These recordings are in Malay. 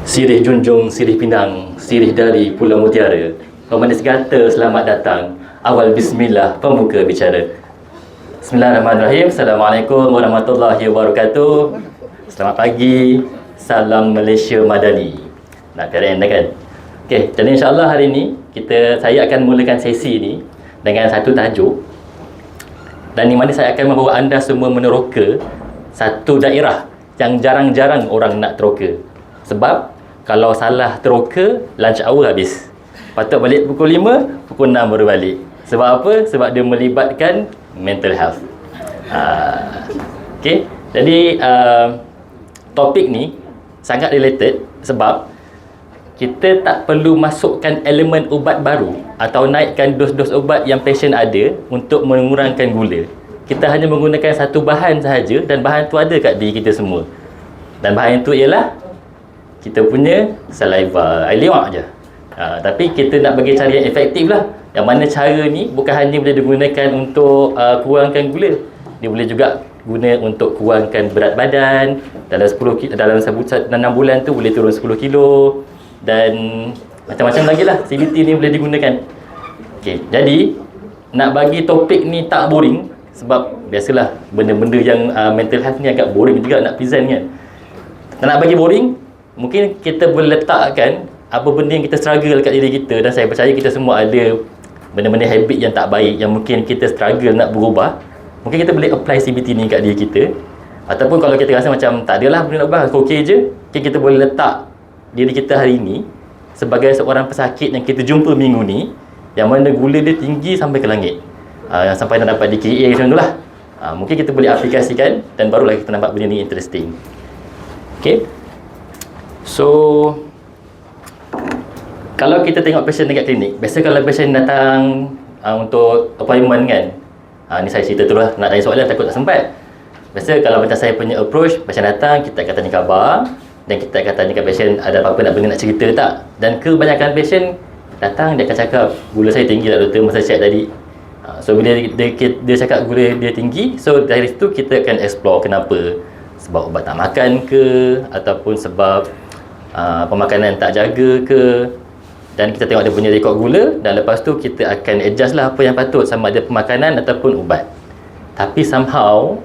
Sirih junjung, sirih pinang, sirih dari Pulau Mutiara. Pemanis gata, selamat datang. Awal bismillah, pembuka bicara. Bismillahirrahmanirrahim. Assalamualaikum warahmatullahi wabarakatuh. Selamat pagi. Salam Malaysia Madani. Nak keren dah kan? Okey, jadi insyaAllah hari ini saya akan mulakan sesi ini dengan satu tajuk. Dan di mana saya akan membawa anda semua meneroka satu daerah yang jarang-jarang orang nak teroka. Sebab kalau salah teroka, lunch hour habis. Patut balik pukul 5, pukul 6 baru balik. Sebab apa? Sebab dia melibatkan mental health. Okay. Jadi topik ni sangat related sebab kita tak perlu masukkan elemen ubat baru atau naikkan dos-dos ubat yang pasien ada untuk mengurangkan gula. Kita hanya menggunakan satu bahan sahaja dan bahan tu ada kat diri kita semua. Dan bahan itu ialah kita punya saliva, air liwak je. Tapi kita nak bagi cara yang efektif lah. Yang mana cara ni bukan hanya boleh digunakan untuk kurangkan gula. Dia boleh juga guna untuk kurangkan berat badan. Dalam 6 bulan tu boleh turun 10 kilo. Dan macam-macam lagi lah CBT ni boleh digunakan. Okay, jadi nak bagi topik ni tak boring. Sebab biasalah benda-benda yang mental health ni agak boring juga nak present kan. Tak nak bagi boring, mungkin kita boleh letakkan apa benda yang kita struggle kat diri kita. Dan saya percaya kita semua ada benda-benda habit yang tak baik yang mungkin kita struggle nak berubah. Mungkin kita boleh apply CBT ni kat diri kita. Ataupun kalau kita rasa macam tak adalah benda nak ubah, okey je, mungkin kita boleh letak diri kita hari ni sebagai seorang pesakit yang kita jumpa minggu ni, yang mana gula dia tinggi sampai ke langit, yang sampai nak dapat DKA macam tu lah. Mungkin kita boleh aplikasikan dan barulah kita nampak benda ni interesting. Okay. So kalau kita tengok pasien dekat klinik, biasa kalau pasien datang untuk appointment kan, ni saya cerita tu lah, nak tanya soalan takut tak sempat. Biasa kalau macam saya punya approach, pasien datang, kita akan tanya khabar dan kita akan tanya kat pasien ada apa-apa nak benda nak cerita tak. Dan kebanyakan pasien datang, dia akan cakap gula saya tinggi lah doktor, masa check tadi. So bila dia cakap gula dia tinggi, so dari situ kita akan explore kenapa. Sebab ubat tak makan ke, ataupun sebab pemakanan tak jaga ke. Dan kita tengok dia punya rekod gula, dan lepas tu kita akan adjust lah apa yang patut, sama ada pemakanan ataupun ubat. Tapi somehow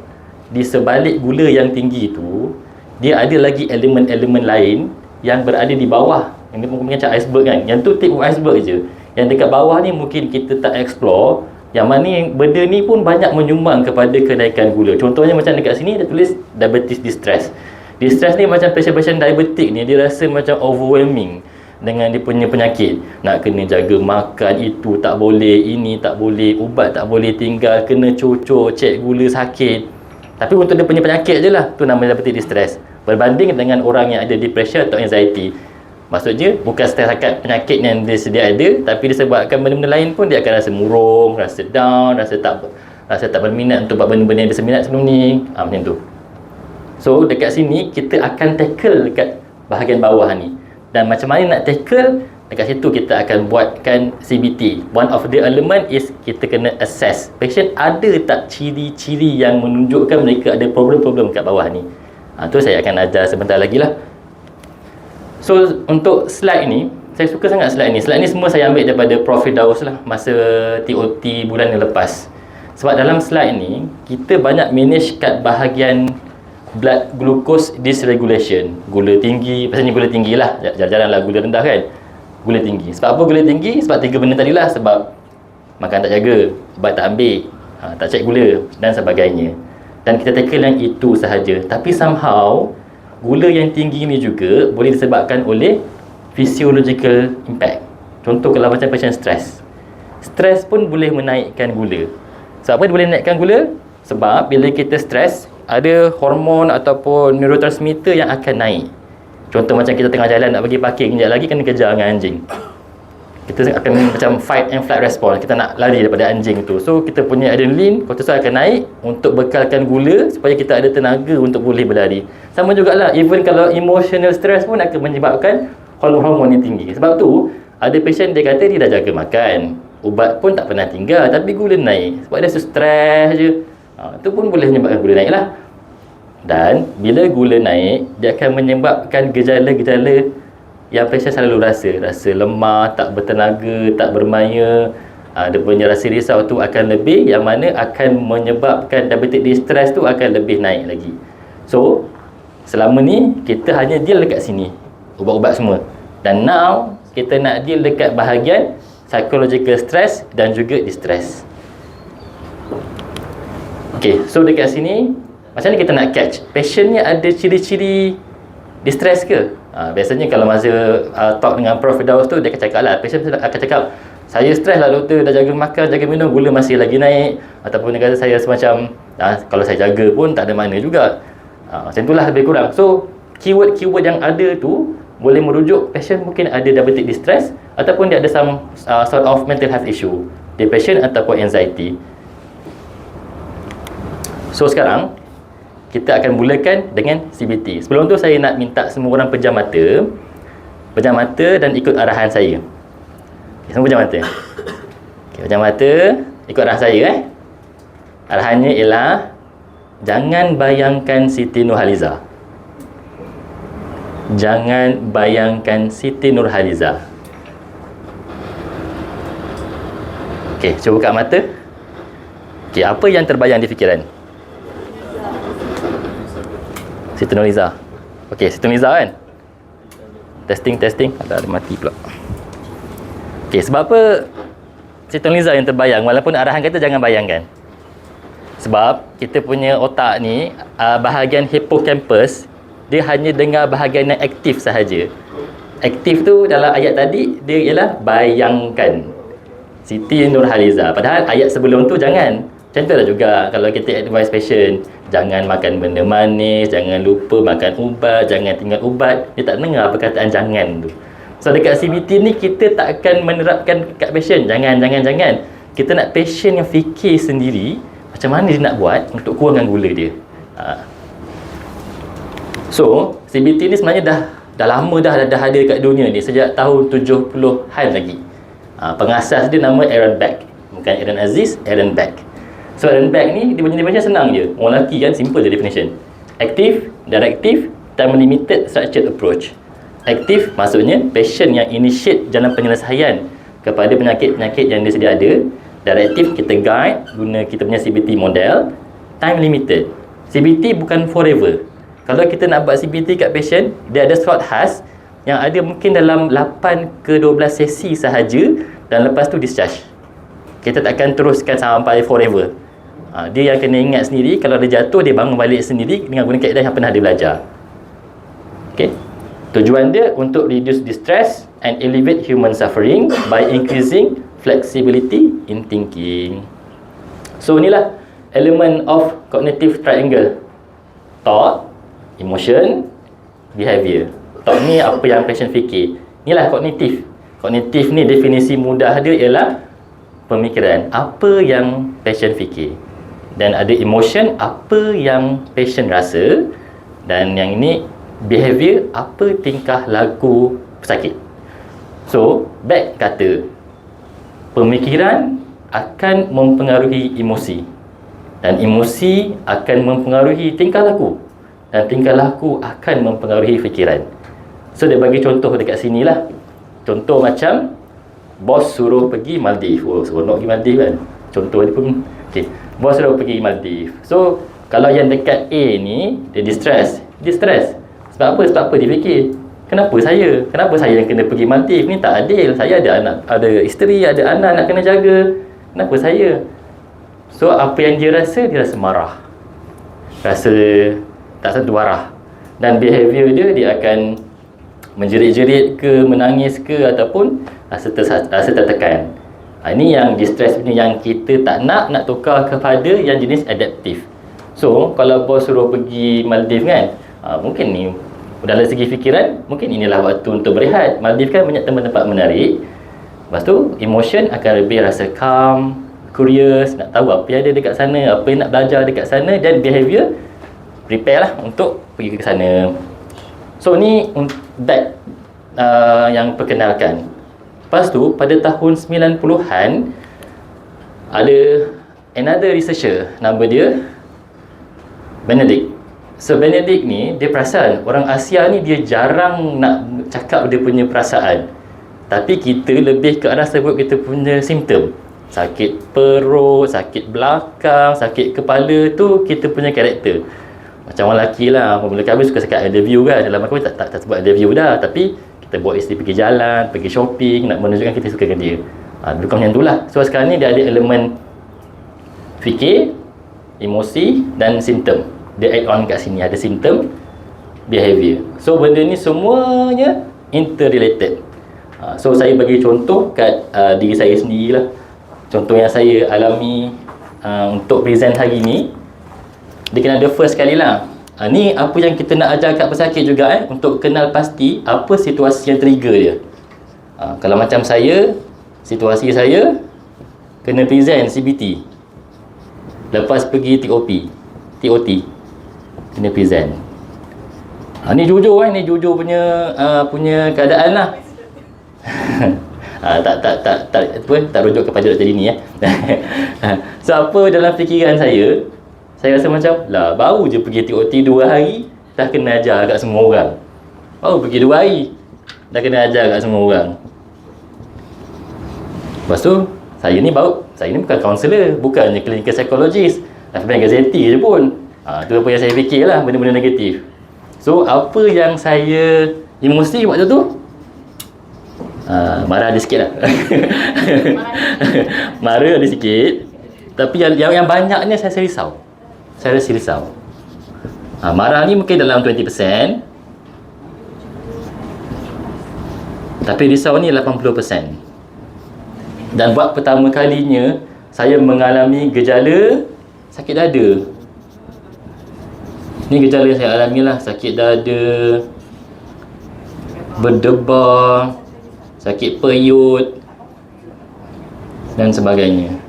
di sebalik gula yang tinggi tu, dia ada lagi elemen-elemen lain yang berada di bawah. Ini mungkin macam iceberg kan, yang tu tip of iceberg je. Yang dekat bawah ni mungkin kita tak explore, yang mana benda ni pun banyak menyumbang kepada kenaikan gula. Contohnya macam dekat sini dia tulis diabetes distress. Distress ni macam pasien-pasien diabetik ni, dia rasa macam overwhelming dengan dia punya penyakit. Nak kena jaga makan, itu tak boleh, ini tak boleh, ubat tak boleh tinggal, kena cucuk, cek gula sakit. Tapi untuk dia punya penyakit je lah, tu namanya diabetes distress. Berbanding dengan orang yang ada depression atau anxiety. Maksudnya bukan setakat penyakit yang dia sedia ada, tapi disebabkan benda-benda lain pun dia akan rasa murung, rasa down, rasa tak berminat untuk buat benda-benda yang dia seminat sebelum ni. Macam tu. So dekat sini kita akan tackle dekat bahagian bawah ni. Dan macam mana nak tackle, dekat situ kita akan buatkan CBT. One of the element is kita kena assess patient ada tak ciri-ciri yang menunjukkan mereka ada problem-problem kat bawah ni. Tu saya akan ajar sebentar lagi lah. So untuk slide ni, saya suka sangat slide ni. Slide ni semua saya ambil daripada Prof. Firdaus lah, masa TOT bulan yang lepas. Sebab dalam slide ni kita banyak manage kat bahagian blood glucose dysregulation. Gula tinggi, pasalnya gula tinggi lah, jarang-jarang lah gula rendah kan. Gula tinggi. Sebab apa gula tinggi? Sebab 3 benda tadi lah. Sebab makan tak jaga, ubat tak ambil, tak cek gula dan sebagainya. Dan kita tackle yang itu sahaja. Tapi somehow gula yang tinggi ni juga boleh disebabkan oleh physiological impact. Contoh kalau macam pasien stres, stres pun boleh menaikkan gula. Sebab apa dia boleh menaikkan gula? Sebab bila kita stres, ada hormon ataupun neurotransmitter yang akan naik. Contoh macam kita tengah jalan nak pergi parking, kejap lagi kena kejar dengan anjing. Kita akan macam fight and flight response, kita nak lari daripada anjing tu. So kita punya adrenaline, kortisol akan naik untuk bekalkan gula supaya kita ada tenaga untuk boleh berlari. Sama jugalah, even kalau emotional stress pun akan menyebabkan hormon-hormon yang tinggi. Sebab tu ada pasien dia kata dia dah jaga makan, ubat pun tak pernah tinggal, tapi gula naik sebab dia stres je. Itu pun boleh menyebabkan gula naik lah. Dan bila gula naik, dia akan menyebabkan gejala-gejala yang patient selalu rasa lemah, tak bertenaga, tak bermaya. Dia punya rasa risau tu akan lebih, yang mana akan menyebabkan diabetic distress tu akan lebih naik lagi. So selama ni kita hanya deal dekat sini, ubat-ubat semua, dan now kita nak deal dekat bahagian psychological stress dan juga distress. Okay, so dekat sini macam mana kita nak catch patient ni ada ciri-ciri distress ke? Biasanya kalau masa talk dengan Prof. Firdaus tu, dia akan cakap lah, patient akan cakap, saya stres lah doktor, dah jaga makan, jaga minum, gula masih lagi naik. Ataupun dia kata saya semacam, kalau saya jaga pun tak ada mana juga. Macam itulah lebih kurang. So keyword-keyword yang ada tu boleh merujuk patient mungkin ada diabetic distress, ataupun dia ada some sort of mental health issue, depression ataupun anxiety. So sekarang kita akan mulakan dengan CBT. Sebelum tu saya nak minta semua orang pejam mata dan ikut arahan saya. Okay, semua pejam mata. Okay, pejam mata, ikut arahan saya. Arahannya ialah jangan bayangkan Siti Nurhaliza. Jangan bayangkan Siti Nurhaliza. Okey, cuba buka mata. Okey, apa yang terbayang di fikiran? Siti Nurhaliza. Okey, Siti Nurhaliza kan? Testing. Ada mati pula. Okey, sebab apa Siti Nurhaliza yang terbayang walaupun arahan kata jangan bayangkan? Sebab kita punya otak ni, bahagian hippocampus, dia hanya dengar bahagian yang aktif sahaja. Aktif tu dalam ayat tadi dia ialah bayangkan Siti Nurhaliza. Padahal ayat sebelum tu jangan. Macam tu lah juga kalau kita advise patient, jangan makan benda manis, jangan lupa makan ubat, jangan tinggal ubat. Dia tak dengar perkataan jangan tu. So dekat CBT ni kita tak akan menerapkan kat patient jangan. Kita nak patient yang fikir sendiri macam mana dia nak buat untuk kurangkan gula dia. So CBT ni sebenarnya dah lama dah ada kat dunia ni, sejak tahun 70-an lagi. Pengasas dia nama Aaron Beck, bukan Aaron Aziz, Aaron Beck. So Aaron Beck ni dia punya senang je. Orang lelaki kan, simple je definition. Active, directive, time limited, structured approach. Aktif maksudnya patient yang initiate jalan penyelesaian kepada penyakit-penyakit yang dia sedia ada. Directive, kita guide guna kita punya CBT model. Time limited, CBT bukan forever. Kalau kita nak buat CBT kat patient, dia ada slot khas yang ada mungkin dalam 8 ke 12 sesi sahaja, dan lepas tu discharge. Kita takkan teruskan sampai forever. Dia yang kena ingat sendiri, kalau dia jatuh, dia bangun balik sendiri dengan guna kaedah yang pernah dia belajar. Okay. Tujuan dia untuk reduce distress and elevate human suffering by increasing flexibility in thinking. So inilah element of cognitive triangle. Thought, emotion, behavior. Thought ni apa yang patient fikir. Inilah kognitif. Kognitif ni definisi mudah dia ialah pemikiran, apa yang patient fikir. Dan ada emotion, apa yang patient rasa. Dan yang ini behavior, apa tingkah laku pesakit. So Beck kata pemikiran akan mempengaruhi emosi, dan emosi akan mempengaruhi tingkah laku, dan tingkah laku akan mempengaruhi fikiran. So dia bagi contoh dekat sini lah. Contoh macam bos suruh pergi Maldives. Seronok pergi Maldives kan. Contoh dia pun okay. Bos suruh pergi Maldives. So kalau yang dekat A ni dia distress. Sebab apa dia fikir, kenapa saya yang kena pergi Maldives ni, tak adil. Saya ada anak, ada isteri, ada anak nak kena jaga. Kenapa saya? So apa yang dia rasa marah, rasa tak satu arah. Dan behavior dia akan menjerit-jerit ke, menangis ke, ataupun rasa tertekan. Ini yang distress ni, yang kita tak nak tukar kepada yang jenis adaptif. So kalau bos suruh pergi Maldives kan, mungkin ni dalam segi fikiran, mungkin inilah waktu untuk berehat. Maldives kan banyak tempat-tempat menarik. Lepas tu emotion akan lebih rasa calm, curious, nak tahu apa yang ada dekat sana, apa yang nak belajar dekat sana. Dan behavior, prepare lah untuk pergi ke sana. So ni Beck yang perkenalkan. Lepas tu pada tahun 90-an ada another researcher, nama dia Benedict. So Benedict ni dia perasan orang Asia ni dia jarang nak cakap dia punya perasaan. Tapi kita lebih ke arah sebut kita punya simptom. Sakit perut, sakit belakang, sakit kepala tu kita punya karakter. Macam orang lelaki lah, apabila kami suka cakap I love you kan. Dalam kami tak sebut I love you dah. Tapi kita bawa isteri pergi jalan, pergi shopping, nak menunjukkan kita suka dengan dia. Bukan macam tu lah. So sekarang ni dia ada elemen fikir, emosi dan simptom. Dia add on kat sini, ada simptom, behavior. So benda ni semuanya interrelated. So saya bagi contoh kat diri saya sendirilah. Contoh yang saya alami untuk present hari ni, dia kena ada first kali lah. Ni apa yang kita nak ajar kat pesakit juga untuk kenal pasti apa situasi yang trigger dia. Kalau macam saya, situasi saya kena present CBT, lepas pergi TOT kena present. Ni jujur ni jujur punya keadaan lah. tak rujuk kepada Dr. Dini So apa dalam fikiran saya rasa macam lah baru je pergi TOT 2 hari dah kena ajar kat semua orang. Baru pergi 2 hari dah kena ajar kat semua orang. Lepas tu saya ni bukan kaunselor, bukannya clinical psychologist, tapi anxiety je pun. Tu apa yang saya fikirlah, benda-benda negatif. So apa yang saya emosi waktu tu, marah ada sikit lah. Marah ada sikit. Tapi yang banyaknya saya risau. Saya rasa risau. Marah ni mungkin dalam 20%, tapi risau ni 80%. Dan buat pertama kalinya saya mengalami gejala sakit dada. Ni gejala yang saya alami lah. Sakit dada, berdebar, sakit perut dan sebagainya.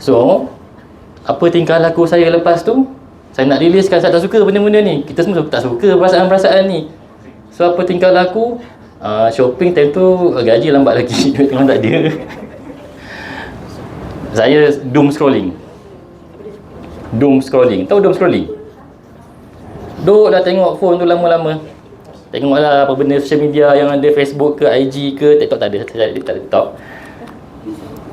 So apa tingkah laku saya lepas tu? Saya nak riliskan, saya tak suka benda-benda ni. Kita semua tak suka perasaan-perasaan ni. So apa tingkah laku? Shopping time tu gaji lambat lagi. Duit memang tak ada. Saya doom scrolling. Tahu doom scrolling? Duk dah tengok phone tu lama-lama. Tengoklah apa benda social media yang ada, Facebook ke, IG ke, TikTok tak ada. Saya tak ada TikTok.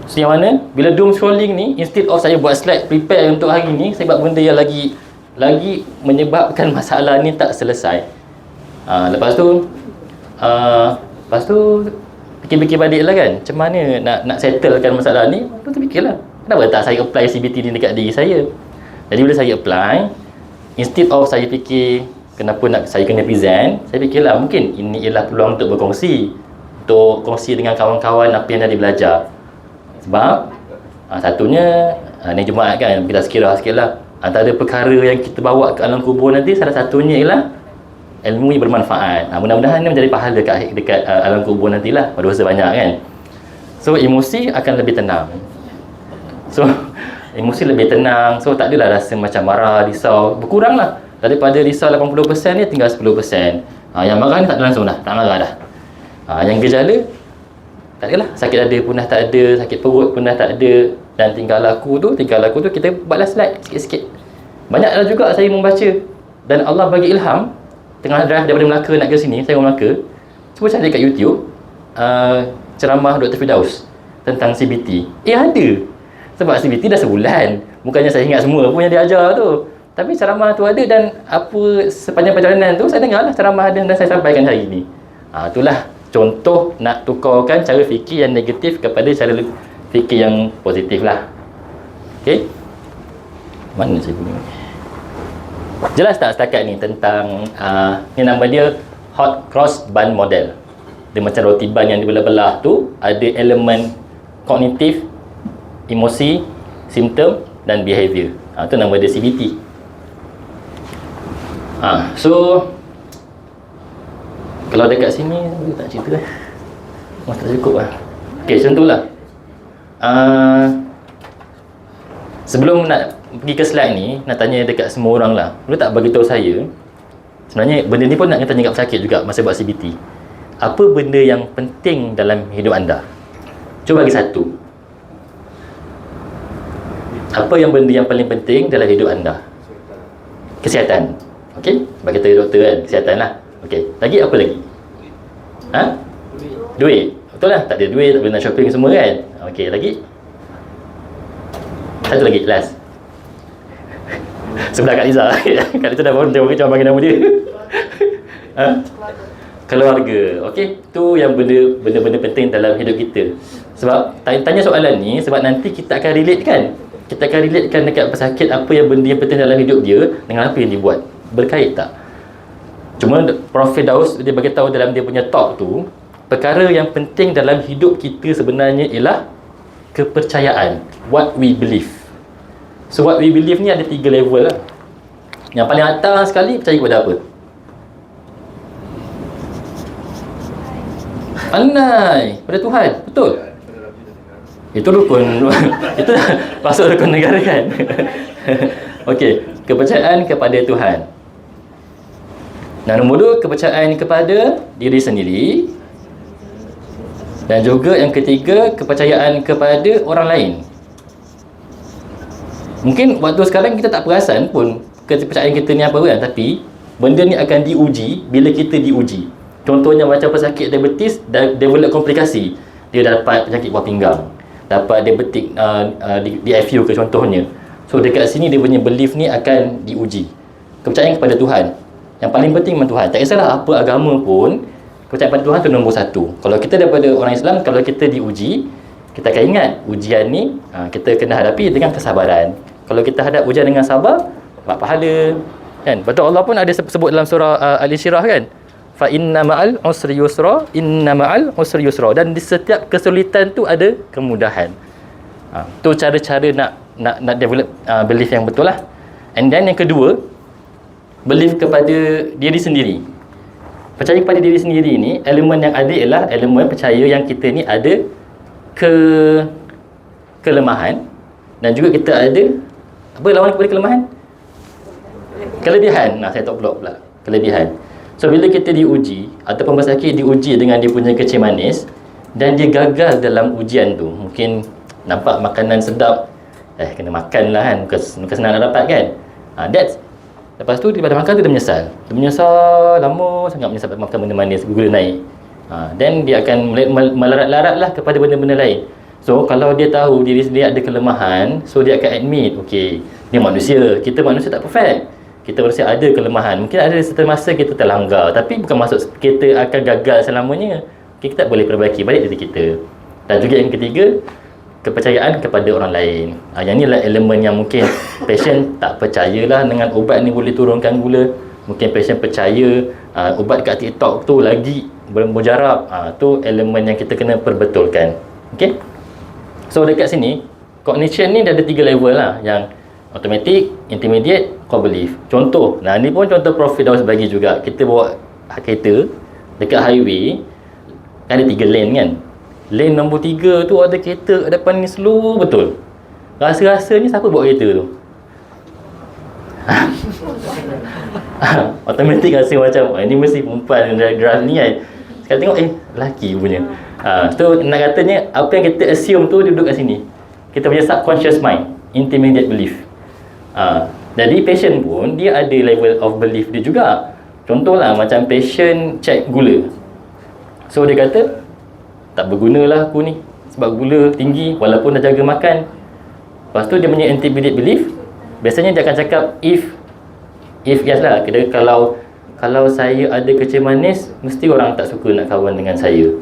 So yang mana? Bila doom scrolling ni, instead of saya buat slide prepare untuk hari ni, saya buat benda yang lagi menyebabkan masalah ni tak selesai. Lepas tu fikir-fikir balik lah kan, macam mana nak settlekan masalah ni. Lepas tu fikirlah, kenapa tak saya apply CBT ni dekat diri saya. Jadi bila saya apply, instead of saya fikir kenapa nak saya kena present, saya fikirlah mungkin ini ialah peluang untuk berkongsi, untuk kongsi dengan kawan-kawan apa yang dah belajar. Sebab satunya ni Jumaat kan, kita sekira sikit lah, antara perkara yang kita bawa ke alam kubur nanti, salah satunya ialah ilmu yang bermanfaat. Mudah-mudahan ni menjadi pahala dekat alam kubur nantilah, berdosa banyak kan. So emosi akan lebih tenang. So emosi lebih tenang. So tak adalah rasa macam marah, risau, berkurang lah. Daripada risau 80% ni tinggal 10%. Yang marah ni tak ada langsung dah, tak marah dah. Yang gejala tak adalah, sakit dada pun dah tak ada, sakit perut pun dah tak ada. Dan tingkah laku tu kita buatlah slide sikit-sikit. Banyaklah juga saya membaca. Dan Allah bagi ilham, tengah drive daripada Melaka nak ke sini, saya orang Melaka, cuba cari kat YouTube ceramah Dr. Firdaus tentang CBT. Ada. Sebab CBT dah sebulan. Bukannya saya ingat semua pun yang dia ajar tu. Tapi ceramah tu ada, dan sepanjang perjalanan tu saya dengarlah ceramah ada dan saya sampaikan hari ni. Itulah contoh nak tukarkan cara fikir yang negatif kepada cara fikir yang positif lah. Okey? Mana saya punya? Jelas tak setakat ni tentang ni nama dia hot cross bun model. Dia macam roti bun yang dibelah-belah tu, ada elemen kognitif, emosi, simptom dan behavior. Itu nama dia CBT. So kalau dekat sini tak cerita lah. Tak cukup lah. Okey, macam tu lah. Sebelum nak pergi ke slide ni, nak tanya dekat semua orang lah. Boleh tak bagi tahu saya, sebenarnya benda ni pun nak tanya kat pesakit juga masa buat CBT. Apa benda yang penting dalam hidup anda? Cuba bagi satu. Apa yang benda yang paling penting dalam hidup anda? Kesihatan. Okey, sebab kita doktor kan, kesihatan lah. Okey, lagi apa lagi? Ha? Duit. Betul lah, tak ada duit, tak boleh nak shopping semua kan. Okey, lagi? Satu lagi, last. Sebelah Kak Liza. Kak Liza dah baru tengok macam bagi nama dia. Ha? Keluarga. Okey, tu yang benda-benda penting dalam hidup kita. Sebab tanya soalan ni sebab nanti kita akan relate kan. Kita akan relatekan dekat pesakit apa yang benda yang penting dalam hidup dia dengan apa yang dia buat. Berkait tak? Cuma Prof. Firdaus dia bagi tahu dalam dia punya talk tu, perkara yang penting dalam hidup kita sebenarnya ialah kepercayaan, what we believe. So what we believe ni ada 3 level lah. Yang paling atas sekali percaya kepada apa? Pandai pada Tuhan, betul? Itu rukun itu masuk rukun negara kan. Okey, kepercayaan kepada Tuhan. Dan nombor 2, kepercayaan kepada diri sendiri. Dan juga yang ketiga, kepercayaan kepada orang lain. Mungkin waktu sekarang kita tak perasan pun kepercayaan kita ni apa kan, tapi benda ni akan diuji bila kita diuji. Contohnya macam pesakit diabetes develop komplikasi, dia dapat penyakit buah pinggang, dapat diabetik DFU ke contohnya. So dekat sini dia punya belief ni akan diuji. Kepercayaan kepada Tuhan. Yang paling penting memang Tuhan. Tak kisahlah apa agama pun, kepercayaan pada Tuhan tu nombor 1. Kalau kita daripada orang Islam, kalau kita diuji, kita akan ingat ujian ni kita kena hadapi dengan kesabaran. Kalau kita hadap ujian dengan sabar, dapat pahala kan. Betul, Allah pun ada sebut dalam surah Al-Insyirah kan, fa inna ma'al usri yusra, inna ma'al usri yusra. Dan di setiap kesulitan tu ada kemudahan. Tu cara-cara nak develop belief yang betul lah. And then yang kedua, belief kepada diri sendiri. Percaya kepada diri sendiri ni, elemen yang ada ialah elemen percaya yang kita ni ada kelemahan, dan juga kita ada apa lawan kepada kelemahan? Kelebihan. Saya tak blok pula. Kelebihan. So bila kita diuji ataupun pesakit diuji dengan dia punya kecil manis dan dia gagal dalam ujian tu, mungkin nampak makanan sedap, kena makan lah kan, bukan senang nak dapat kan. Lepas tu daripada makan tu dia menyesal lama sangat, menyesal makan benda manis, gula naik. Then dia akan melarat-larat lah kepada benda-benda lain. So kalau dia tahu diri sendiri ada kelemahan, so dia akan admit, okey, ni manusia, kita manusia tak perfect, kita manusia ada kelemahan, mungkin ada satu masa kita terlanggar, tapi bukan maksud kita akan gagal selamanya. Okay, kita tak boleh perbaiki balik diri kita. Dan juga yang ketiga, kepercayaan kepada orang lain. Yang ni lah elemen yang mungkin patient tak percayalah dengan ubat ni boleh turunkan gula. Mungkin patient percaya ubat kat TikTok tu lagi bermujarab. Tu elemen yang kita kena perbetulkan. Okay. So dekat sini, cognition ni dah ada 3 level lah. Yang automatic, intermediate, core belief. Contoh, ni pun contoh Prof. Firdaus bagi juga. Kita bawa kereta dekat highway, ada 3 lane kan. Lane nombor 3 tu ada kereta kat depan ni slow betul. Rasa-rasanya siapa bawa kereta tu? Automatik rasa macam ini mesti perempuan yang drive ni kan. Sekarang tengok lelaki punya. So nak katanya apa yang kita assume tu dia duduk kat sini. Kita punya subconscious mind, intermediate belief. Jadi patient pun dia ada level of belief dia juga. Contohlah macam patient check gula. So dia kata tak bergunalah aku ni sebab gula tinggi walaupun dah jaga makan. Lepas tu dia punya intermediate belief, biasanya dia akan cakap if yes lah, kira kalau saya ada kecil manis, mesti orang tak suka nak kawan dengan saya.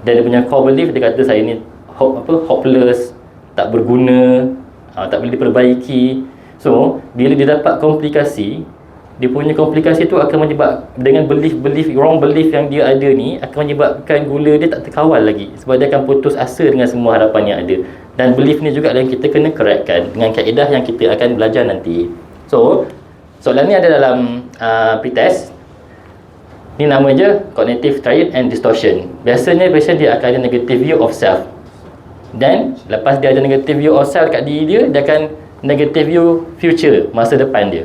Dan dia punya core belief, dia kata saya ni hopeless, tak berguna, tak boleh diperbaiki. So bila dia dapat komplikasi, dia punya komplikasi tu akan menyebab dengan wrong belief yang dia ada ni akan menyebabkan gula dia tak terkawal lagi, sebab dia akan putus asa dengan semua harapan yang ada. Dan belief ni juga yang kita kena correctkan dengan kaedah yang kita akan belajar nanti. So soalan ni ada dalam pretest. Ni nama je cognitive triad and distortion. Biasanya patient dia akan ada negative view of self, dan lepas dia ada negative view of self kat diri dia, dia akan negative view future, masa depan dia.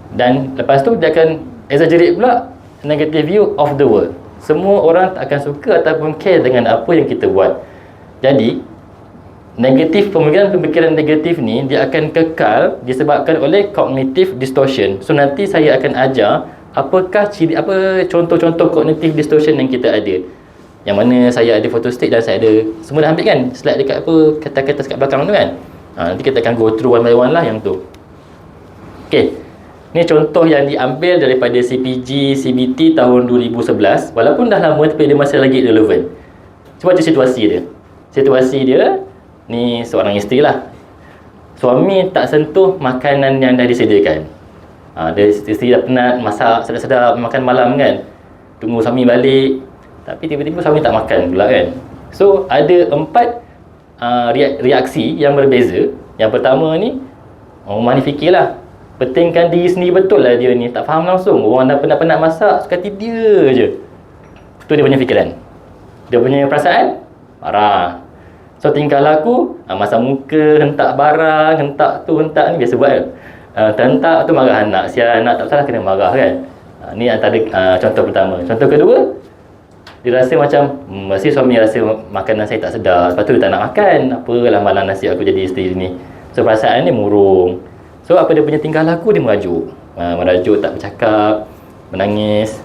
Dan lepas tu dia akan exaggerate pula negative view of the world. Semua orang tak akan suka ataupun care dengan apa yang kita buat. Jadi Pemikiran negatif ni dia akan kekal disebabkan oleh cognitive distortion. So nanti saya akan ajar apakah contoh-contoh cognitive distortion yang kita ada. Yang mana saya ada photostat dan saya ada semua dah ambil kan slide dekat kata-kata kat belakang tu kan. Nanti kita akan go through one by one lah yang tu. Okey. Ni contoh yang diambil daripada CPG CBT tahun 2011. Walaupun dah lama tapi dia masih lagi relevan. Cuba baca situasi dia. Situasi dia ni seorang isteri lah. Suami tak sentuh makanan yang dah disediakan. Isteri dah penat masak sedap-sedap makan malam kan. Tunggu suami balik. Tapi tiba-tiba suami tak makan pula kan. So ada 4 reaksi yang berbeza. Yang pertama ni, rumah ni fikirlah, pentingkan diri sendiri betul lah dia ni. Tak faham langsung. Orang dah penat-penat masak, suka hati dia je. Itu dia punya fikiran. Dia punya perasaan, marah. So tingkah laku, masak muka, hentak barang, hentak tu, hentak ni biasa buat kan. Hentak tu marah anak. Si anak tak salah kena marah kan. Ni antara contoh pertama. Contoh kedua, dia rasa macam mesti suami rasa makanan saya tak sedap. Lepas tu dia tak nak makan. Apalah malam nasib aku jadi isteri ni. So perasaan dia murung. So apa dia punya tingkah laku, dia merajuk. Merajuk, tak bercakap, menangis.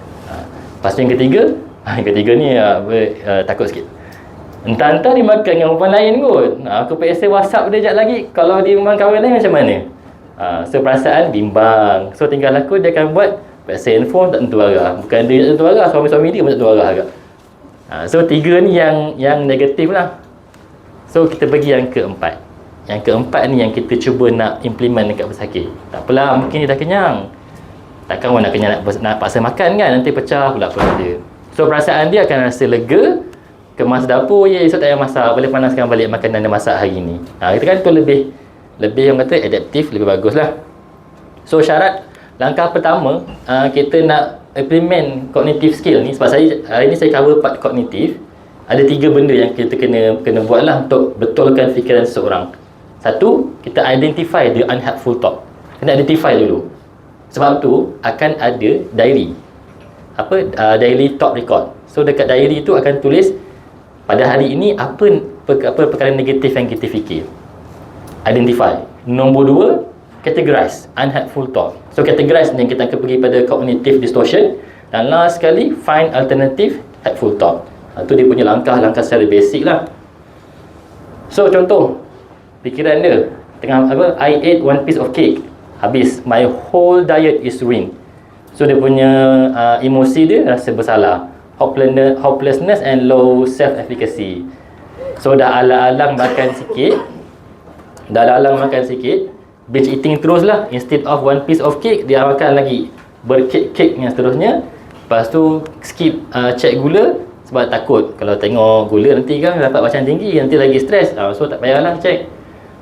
Lepas tu yang ketiga ni takut sikit. Entah-entah dia makan dengan perempuan lain kot. Aku paksa WhatsApp dia sekejap lagi. Kalau dia memang kawan lain macam mana? So perasaan bimbang. So tingkah laku dia akan buat paksa handphone tak tentu arah. Bukan dia tak tentu arah, suami-suami dia pun tak tentu arah agak. So 3 ni yang negatif lah. So kita pergi yang keempat. Yang keempat ni yang kita cuba nak implement dekat pesakit. Tak apalah, mungkin dia dah kenyang. Takkan orang nak kenyang nak paksa makan kan, nanti pecah pula perut dia. So perasaan dia akan rasa lega. Kemas dapur, esok tak payah masak, boleh panaskan balik makanan yang masak hari ni. Kita kan tu lebih yang kata adaptif, lebih bagus lah. So syarat langkah pertama, kita nak implement cognitive skill ni. Sebab hari ni saya cover part kognitif. Ada 3 benda yang kita kena buat lah untuk betulkan fikiran seseorang. Satu, kita identify the unhelpful thought. Kena identify dulu. Sebab tu akan ada diary. Daily thought record. So dekat diary tu akan tulis pada hari ini apa perkara negatif yang kita fikir. Identify. Nombor 2, categorize unhelpful thought. So categorize ni kita akan pergi pada cognitive distortion. Dan last sekali, find alternative helpful thought. Itu dia punya langkah-langkah secara basic lah. So contoh fikiran dia tengah I ate one piece of cake, habis my whole diet is ruined. So dia punya emosi dia rasa bersalah, hopelessness and low self-efficacy. So dah alang-alang makan sikit, binge eating terus lah. Instead of one piece of cake, dia makan lagi berkek-kek yang seterusnya. Lepas tu skip check gula sebab takut kalau tengok gula nanti kan dapat bacaan tinggi, nanti lagi stres. So tak payahlah check.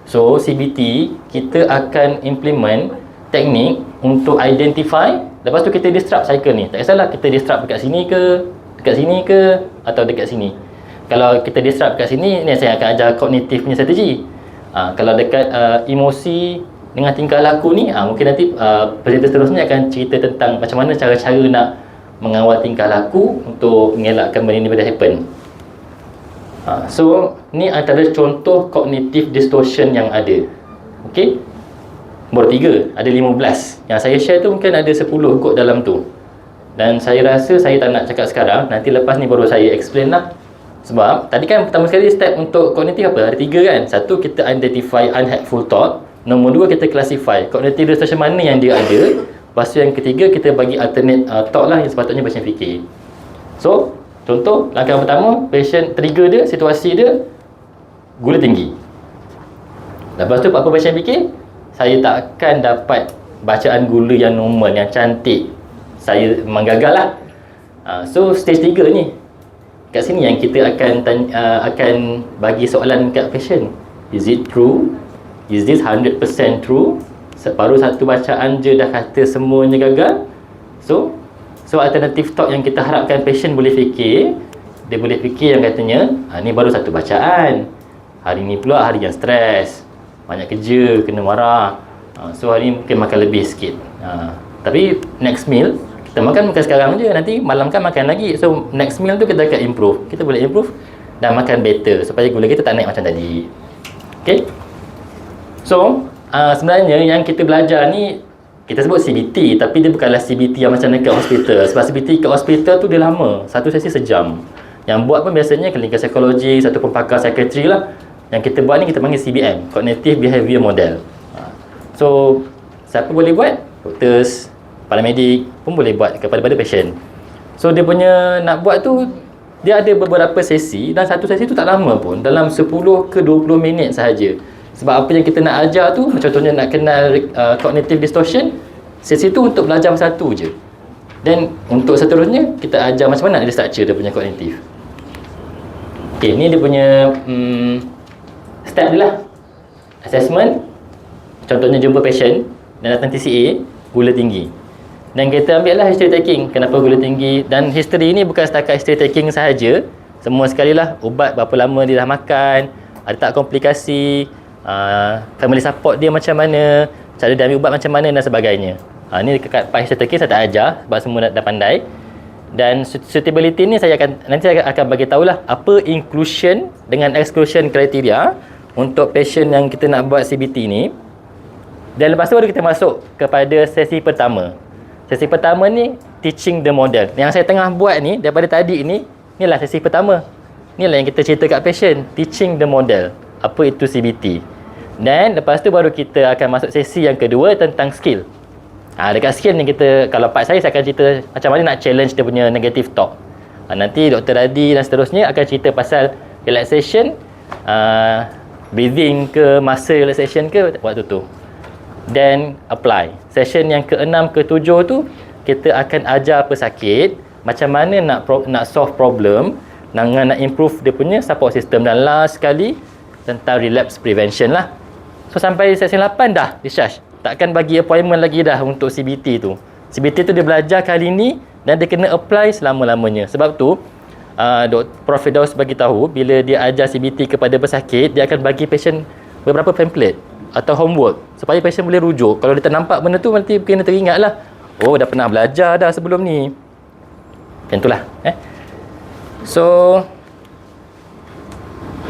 So CBT kita akan implement teknik untuk identify. Lepas tu kita disrupt cycle ni. Tak kisahlah kita disrupt dekat sini ke atau dekat sini. Kalau kita disrupt dekat sini, ni saya akan ajar kognitif punya strategi. Kalau dekat emosi dengan tingkah laku ni, mungkin nanti presenter seterusnya akan cerita tentang macam mana cara-cara nak mengawal tingkah laku untuk mengelakkan benda ni pada happen. So ni antara contoh cognitive distortion yang ada. Okey. Nombor 3, ada 15. Yang saya share tu mungkin ada 10 kot dalam tu. Dan saya rasa saya tak nak cakap sekarang, nanti lepas ni baru saya explain lah. Sebab tadi kan pertama sekali step untuk kognitif apa? Ada 3 kan? Satu, kita identify unhelpful thought. Nombor 2, kita classify cognitive distortion mana yang dia ada. Lepas tu yang ketiga, kita bagi alternate thought lah yang sepatutnya patient fikir. So contoh, langkah pertama, patient trigger dia, situasi dia gula tinggi. Lepas tu apa patient fikir? Saya tak akan dapat bacaan gula yang normal, yang cantik. Saya memang gagal lah. So stage 3 ni, kat sini yang kita akan bagi soalan kat patient. Is it true? Is this 100% true? Baru satu bacaan je dah kata semuanya gagal. So alternative thought yang kita harapkan patient boleh fikir, dia boleh fikir yang katanya, ni baru satu bacaan, hari ni pula hari yang stres, banyak kerja, kena marah, so hari ni mungkin makan lebih sikit. Tapi next meal kita makan bukan sekarang je, nanti malam kan makan lagi. So next meal tu kita akan improve, kita boleh improve dan makan better supaya gula kita tak naik macam tadi. Okay. So, sebenarnya yang kita belajar ni, kita sebut CBT, tapi dia bukanlah CBT yang macam dekat hospital. Sebab CBT kat hospital tu dia lama, satu sesi sejam. Yang buat pun biasanya klinikal psikologi, satu pun pakar psikiatri lah. Yang kita buat ni kita panggil CBM, Cognitive Behaviour Model. So, siapa boleh buat? Doktor, paramedik pun boleh buat kepada patient. So, dia punya nak buat tu, dia ada beberapa sesi, dan satu sesi tu tak lama pun, dalam 10 ke 20 minit sahaja. Sebab apa yang kita nak ajar tu, contohnya nak kenal cognitive distortion, sesi tu untuk belajar masa tu je. Dan untuk seterusnya, kita ajar macam mana dia structure dia punya kognitif. Okay, ni dia punya step dia lah. Assessment, contohnya jumpa patient dan datang TCA, gula tinggi. Dan kita ambil lah history taking, kenapa gula tinggi. Dan history ni bukan setakat history taking sahaja, semua sekali lah, ubat berapa lama dia dah makan, ada tak komplikasi, family support dia macam mana, cara dia ambil ubat macam mana dan sebagainya. Ni dekat part history taking saya tak ajar sebab semua dah pandai. Dan suitability ni nanti saya akan bagi tahulah apa inclusion dengan exclusion kriteria untuk patient yang kita nak buat CBT ni. Dan lepas tu baru kita masuk kepada sesi pertama. Sesi pertama ni teaching the model. Yang saya tengah buat ni daripada tadi ni, inilah sesi pertama. Inilah yang kita cerita kat patient, teaching the model. Apa itu CBT. Dan lepas tu baru kita akan masuk sesi yang kedua tentang skill. Dekat skill ni kita, kalau part saya akan cerita macam mana nak challenge dia punya negative talk. Nanti Dr. Radi dan seterusnya akan cerita pasal relaxation, breathing ke, muscle relaxation ke waktu tu. Dan apply. Session yang ke-6 ke-7 tu kita akan ajar pesakit macam mana nak solve problem, nak improve dia punya support system. Dan last sekali tentang relapse prevention lah. So sampai sesi 8 dah discharge. Takkan bagi appointment lagi dah untuk CBT tu. CBT tu dia belajar kali ni dan dia kena apply selama-lamanya. Sebab tu Prof. Firdaus bagi tahu bila dia ajar CBT kepada pesakit, dia akan bagi patient beberapa pamphlet atau homework supaya patient boleh rujuk. Kalau dia tak nampak benda tu, nanti kena teringat lah, oh dah pernah belajar dah sebelum ni. Macam itulah. So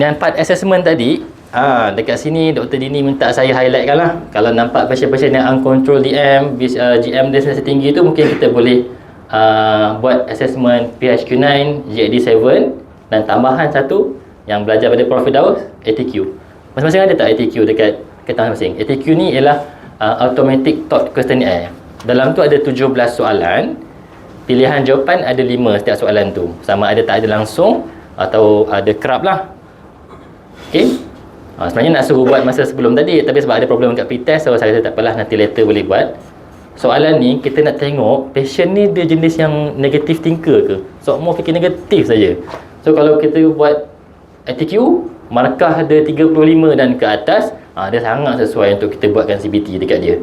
yang part assessment tadi, dekat sini Dr. Dini minta saya highlightkan lah. Kalau nampak pasien-pasien yang uncontrolled DM, GM dia sensitif tinggi tu, mungkin kita boleh buat assessment PHQ-9, GAD-7 dan tambahan satu yang belajar pada Prof. Firdaus, ATQ. Masing-masing ada tak ATQ dekat kita masing-masing? ATQ ni ialah Automatic Thought Questionnaire. Dalam tu ada 17 soalan. Pilihan jawapan ada 5 setiap soalan tu. Sama ada tak ada langsung atau ada kerap lah. Okay. Sebenarnya nak suruh buat masa sebelum tadi, tapi sebab ada problem kat pretest, so saya kata tak apalah, nanti later boleh buat. Soalan ni kita nak tengok patient ni dia jenis yang negative thinker ke, semua fikir negatif saja. So kalau kita buat ATQ, markah ada 35 dan ke atas, dia sangat sesuai untuk kita buatkan CBT dekat dia.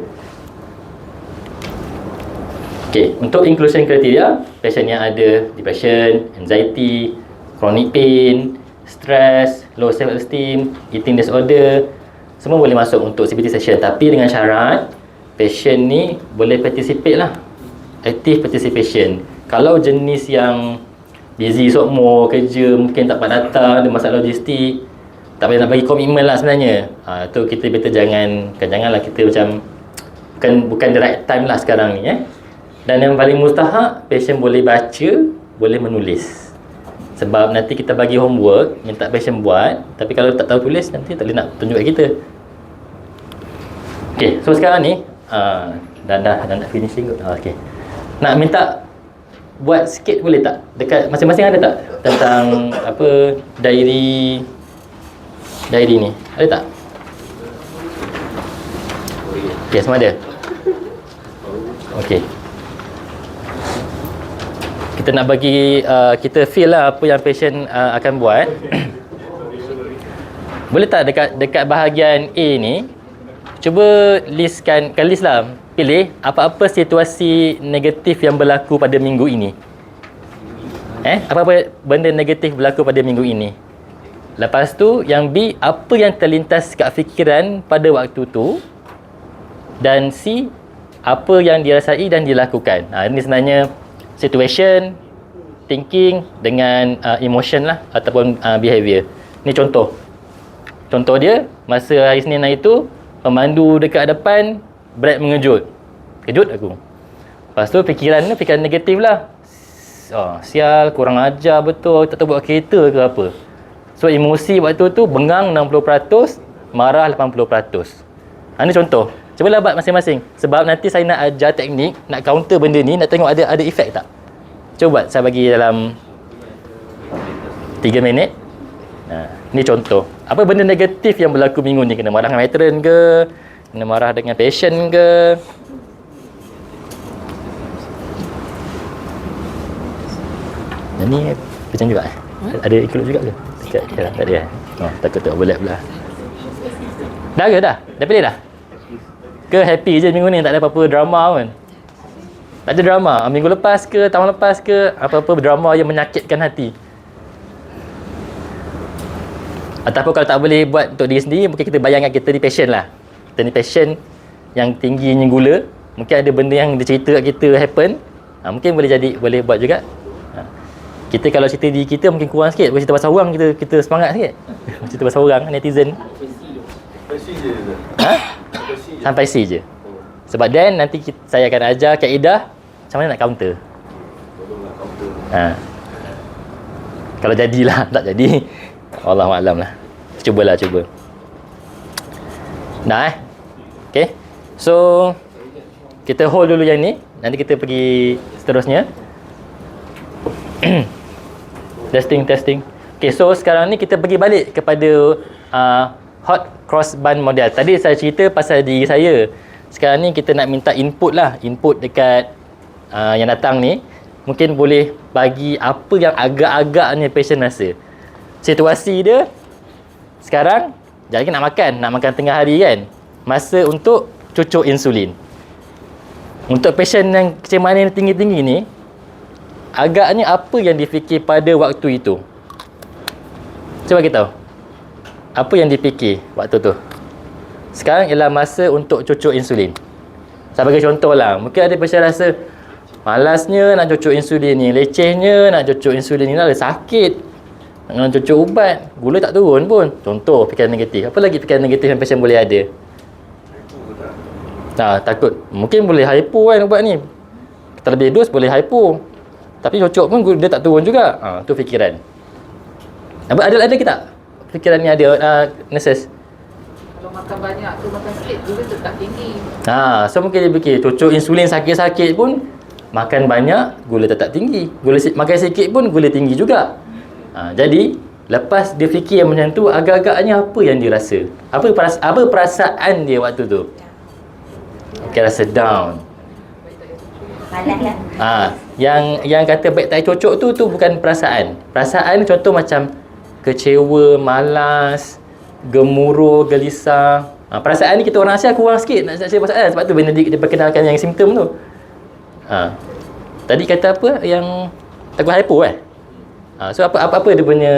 Okay, untuk inclusion criteria, patient yang ada depression, anxiety, chronic pain, stress, low self-esteem, eating disorder, semua boleh masuk untuk CBT session. Tapi dengan syarat patient ni boleh participate lah, active participation. Kalau jenis yang busy semua, kerja mungkin tak dapat datang, ada masalah logistik, tak boleh nak bagi komitmen lah sebenarnya, tu kita better janganlah kita macam bukan the right time lah sekarang ni. Dan yang paling mustahak, patient boleh baca, boleh menulis. Sebab nanti kita bagi homework, minta patient buat, tapi kalau tak tahu tulis, nanti tak boleh nak tunjuk kat kita. Okay, so sekarang ni dah finishing kot. Okay, nak minta buat sikit boleh tak? Dekat masing-masing ada tak tentang apa diary ni? Ada tak? Okay, semua ada? Okay, kita nak bagi kita feel lah apa yang patient akan buat. Boleh tak dekat bahagian A ni, cuba listkan, list lah, pilih apa-apa situasi negatif yang berlaku pada minggu ini. Apa-apa benda negatif berlaku pada minggu ini. Lepas tu yang B, apa yang terlintas kat fikiran pada waktu tu. Dan C, apa yang dirasai dan dilakukan. Ini sebenarnya situation, thinking dengan emotion lah ataupun behavior. Ni contoh. Contoh dia, masa hari Senin hari tu, pemandu dekat depan brake mengejut. Kejut aku. Lepas tu fikiran negatif lah. Sial, kurang ajar betul, tak tahu buat kereta ke apa. So emosi waktu tu bengang 60%, marah 80%. Ini contoh. Cubalah buat masing-masing. Sebab nanti saya nak ajar teknik, nak counter benda ni, nak tengok ada efek tak. Cuba buat, saya bagi dalam 3 minit. Ni contoh. Apa benda negatif yang berlaku minggu ni? Kena marah dengan matron ke? Kena marah dengan patient ke? Ni macam juga Ada include juga ke? Tak ada. Takut tak boleh pula. Dah ke dah? Dah pilih dah? Ke happy je minggu ni, tak ada apa-apa drama pun? Tak ada drama. Minggu lepas ke, tahun lepas ke, apa-apa drama yang menyakitkan hati. Ataupun kalau tak boleh buat untuk diri sendiri, mungkin kita bayangkan kita ni patient lah. Kita ni patient yang tingginya gula. Mungkin ada benda yang dia cerita kat kita happen. Mungkin boleh buat juga. Kita kalau cerita diri kita mungkin kurang sikit. Kalau cerita pasal orang, kita semangat sikit. Cerita pasal orang, netizen. Sampai C je. Sebab then nanti saya akan ajar kaedah macam mana nak counter. Kalau jadilah, tak jadi, Allahualam lah. Cuba. Dah Okay. So kita hold dulu yang ni. Nanti kita pergi seterusnya. Testing. Okay, so sekarang ni kita pergi balik kepada hot cross band model. Tadi saya cerita pasal diri saya. Sekarang ni kita nak minta input lah. Input dekat yang datang ni. Mungkin boleh bagi apa yang agak-agaknya patient rasa. Situasi dia sekarang, sekejap lagi nak makan tengah hari kan. Masa untuk cucuk insulin. Untuk patient yang kecemasan tinggi-tinggi ni, agaknya apa yang difikir pada waktu itu? Cuba kita tahu. Apa yang dipikir waktu tu? Sekarang ialah masa untuk cucuk insulin. Saya bagi contoh lah. Mungkin ada patient rasa malasnya nak cucuk insulin ni, lecehnya nak cucuk insulin ni, lah sakit, nak cucuk ubat, gula tak turun pun. Contoh fikiran negatif. Apa lagi fikiran negatif yang patient boleh ada? Takut. Mungkin boleh hypo kan ubat ni. Terlebih dos boleh hypo. Tapi cucuk pun dia tak turun juga. Tu fikiran. Ada ke tak? Fikiran ni ada, nurses? Kalau makan banyak tu makan sikit juga tetap tinggi. So mungkin dia fikir cucuk insulin sakit-sakit pun makan banyak gula tetap tinggi. Makan sikit pun gula tinggi juga. Jadi lepas dia fikir macam tu, agak-agaknya apa yang dia rasa? Apa perasaan dia waktu tu? Okay, rasa down. Yang kata baik tak cocok tu bukan perasaan. Perasaan contoh macam kecewa, malas, gemuruh, gelisah. Perasaan ni kita orang Asia kurang sikit nak cakap perasaan. Sebab tu Benedict dia perkenalkan yang simptom tu. Tadi kata apa? Yang takut hypo kan? So apa dia punya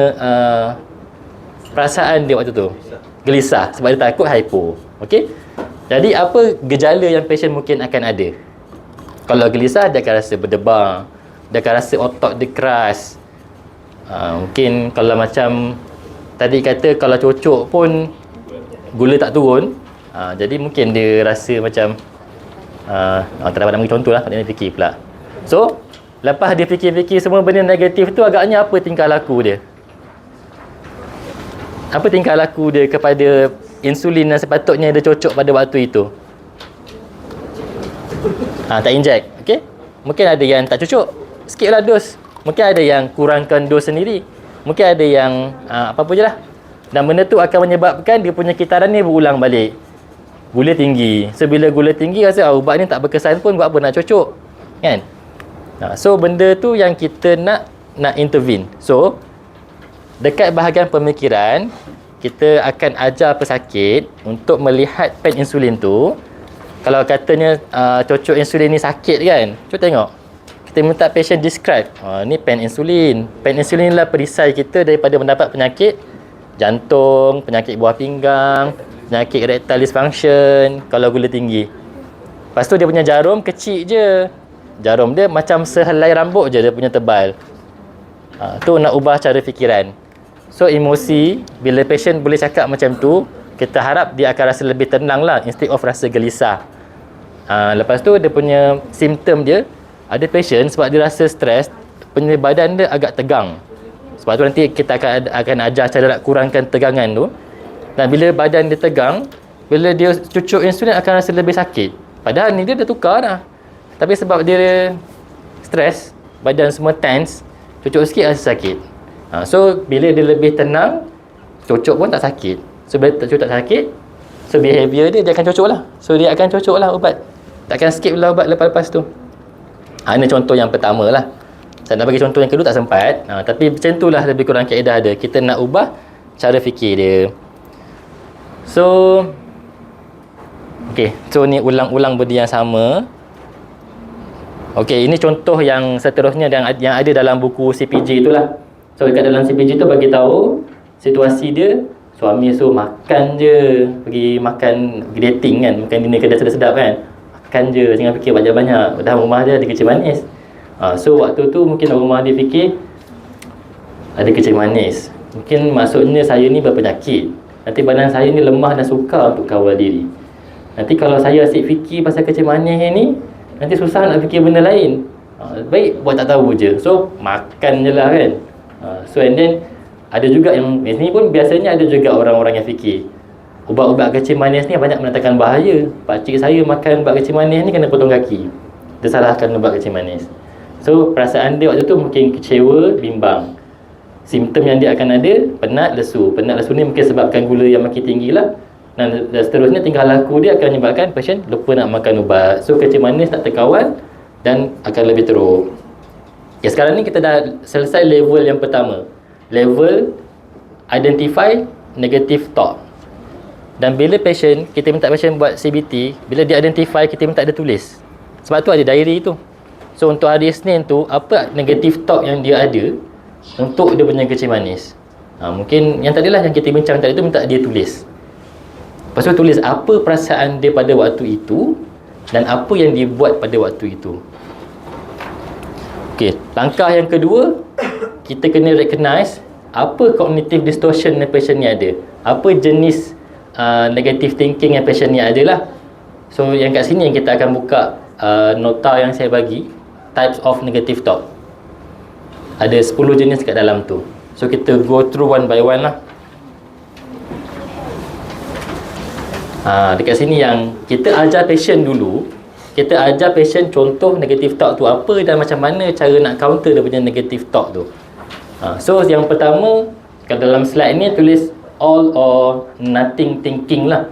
perasaan dia waktu tu? Gelisah sebab dia takut hypo. Okey? Jadi apa gejala yang patient mungkin akan ada? Kalau gelisah, dia akan rasa berdebar. Dia akan rasa otot dia keras. Mungkin kalau macam tadi kata kalau cucuk pun gula tak turun. Jadi mungkin dia rasa macam tak dapat nak bagi contoh lah. Dia fikir pula. So, lepas dia fikir-fikir semua benda negatif tu, agaknya apa tingkah laku dia? Apa tingkah laku dia kepada insulin yang sepatutnya dia cocok pada waktu itu? Tak inject. Okay? Mungkin ada yang tak cocok, sikit lah dos. Mungkin ada yang kurangkan dos sendiri. Mungkin ada yang apa-apa je lah. Dan benda tu akan menyebabkan dia punya kitaran ni berulang balik. Gula tinggi. So bila gula tinggi, rasa ubat ni tak berkesan pun, buat apa nak cocok, kan? So benda tu yang kita nak intervene. So dekat bahagian pemikiran, kita akan ajar pesakit untuk melihat pen insulin tu. Kalau katanya cocok insulin ni sakit kan, cuba tengok. Kita minta patient describe. Ni pen insulin. Pen insulin lah perisai kita daripada mendapat penyakit jantung, penyakit buah pinggang, penyakit erectile dysfunction kalau gula tinggi. Lepas tu dia punya jarum kecil je. Jarum dia macam sehelai rambut je dia punya tebal. Tu nak ubah cara fikiran. So emosi, bila patient boleh cakap macam tu, kita harap dia akan rasa lebih tenang lah, instead of rasa gelisah. Lepas tu dia punya simptom dia, ada patient sebab dia rasa stres, punya badan dia agak tegang. Sebab tu nanti kita akan ajar cara nak kurangkan tegangan tu. Dan bila badan dia tegang, bila dia cucuk insulin akan rasa lebih sakit. Padahal ni dia dah tukar dah. Tapi sebab dia stres, badan semua tense, cucuk sikit rasa sakit. So bila dia lebih tenang, cucuk pun tak sakit. So bila cucuk tak sakit, so behavior dia akan cucuk lah. So dia akan cucuk lah ubat. Takkan skip lah ubat lepas-lepas tu. Ini contoh yang pertama lah. Saya nak bagi contoh yang kedua tak sempat. Tapi macam tu lah lebih kurang kaedah dia. Kita nak ubah cara fikir dia. So okay, so ni ulang-ulang benda yang sama. Okay, ini contoh yang seterusnya yang ada dalam buku CPG itulah. So dekat dalam CPG tu bagi tahu situasi dia, suami suruh makan je, pergi dating kan, makan dinner kedai sedap-sedap kan. Makan je, jangan fikir banyak-banyak. Dah rumah dia ada kecil manis. So waktu tu mungkin rumah dia fikir ada kecil manis. Mungkin maksudnya saya ni berpenyakit. Nanti badan saya ni lemah dan sukar untuk kawal diri. Nanti kalau saya asyik fikir pasal kecil manis ni, nanti susah nak fikir benda lain. Baik buat tak tahu je. So makan je lah kan. So and then ada juga yang ni pun biasanya ada juga orang-orang yang fikir ubat-ubat kecil manis ni banyak mendatangkan bahaya. Pakcik saya makan ubat kecil manis ni kena potong kaki. Dia salahkan ubat kecil manis. So perasaan dia waktu tu mungkin kecewa, bimbang. Simptom yang dia akan ada, penat, lesu. Penat, lesu ni mungkin sebabkan gula yang makin tinggi lah. Dan seterusnya tingkah laku dia akan menyebabkan patient lupa nak makan ubat. So kecil manis tak terkawal dan akan lebih teruk. Okay, sekarang ni kita dah selesai level yang pertama. Level identify negative thought. Dan bila patient, kita minta patient buat CBT, bila dia identify, kita minta dia tulis. Sebab tu ada diary tu. So untuk hari Isnin tu, apa negative thought yang dia ada untuk dia punya kecil manis. Mungkin yang tadilah yang kita bincang tadi tu, minta dia tulis. Lepas tu tulis apa perasaan dia pada waktu itu dan apa yang dia buat pada waktu itu. Okey, langkah yang kedua, kita kena recognize apa cognitive distortion yang patient ni ada. Apa jenis negative thinking yang patient ni ada lah. So yang kat sini yang kita akan buka nota yang saya bagi, types of negative thought. Ada 10 jenis kat dalam tu. So kita go through one by one lah. Dekat sini yang kita ajar patient dulu, kita ajar patient contoh negative thought tu apa dan macam mana cara nak counter dia punya negative thought tu. So yang pertama, kat dalam slide ni tulis all or nothing thinking lah.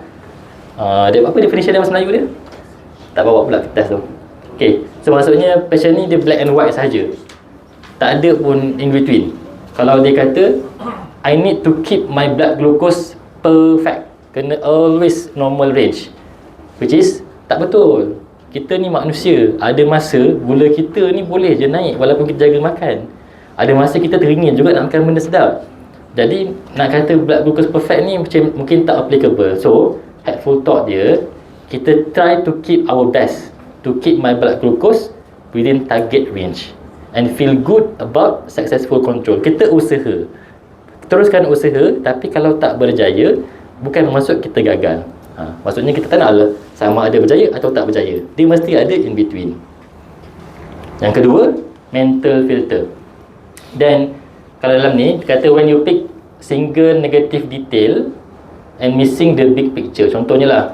Dia apa definition dalam Melayu dia? Tak bawa pula kertas tu. Okay, so maksudnya patient ni dia black and white sahaja. Tak ada pun in between. Kalau dia kata I need to keep my blood glucose perfect, kena always normal range, which is tak betul. Kita ni manusia, ada masa gula kita ni boleh je naik walaupun kita jaga makan. Ada masa kita teringin juga nak makan benda sedap. Jadi nak kata blood glucose perfect ni mungkin tak applicable. So helpful thought dia, kita try to keep our best to keep my blood glucose within target range and feel good about successful control. Kita usaha, teruskan usaha, tapi kalau tak berjaya bukan bermaksud kita gagal. Maksudnya kita tak nak lah sama ada berjaya atau tak berjaya. Dia mesti ada in between. Yang kedua, mental filter. Dan kalau dalam ni kata when you pick single negative detail and missing the big picture. Contohnya lah,